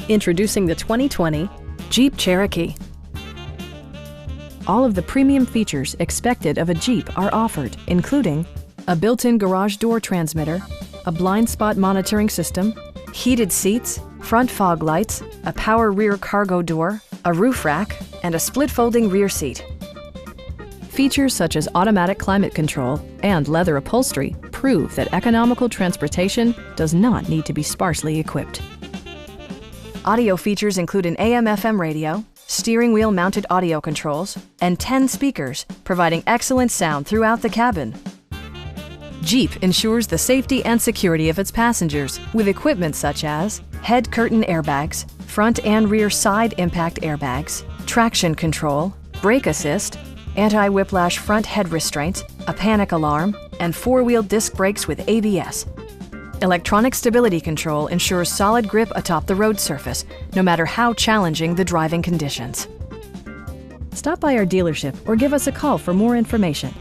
Introducing the 2020 Jeep Cherokee. All of the premium features expected of a Jeep are offered, including a built-in garage door transmitter, a blind spot monitoring system, heated seats, front fog lights, a power rear cargo door, a roof rack, and a split folding rear seat. Features such as automatic climate control and leather upholstery prove that economical transportation does not need to be sparsely equipped. Audio features include an AM/FM radio, steering wheel mounted audio controls, and 10 speakers, providing excellent sound throughout the cabin. Jeep ensures the safety and security of its passengers with equipment such as head curtain airbags, front and rear side impact airbags, traction control, brake assist, anti-whiplash front head restraints, a panic alarm, and four-wheel disc brakes with ABS. Electronic stability control ensures solid grip atop the road surface, no matter how challenging the driving conditions. Stop by our dealership or give us a call for more information.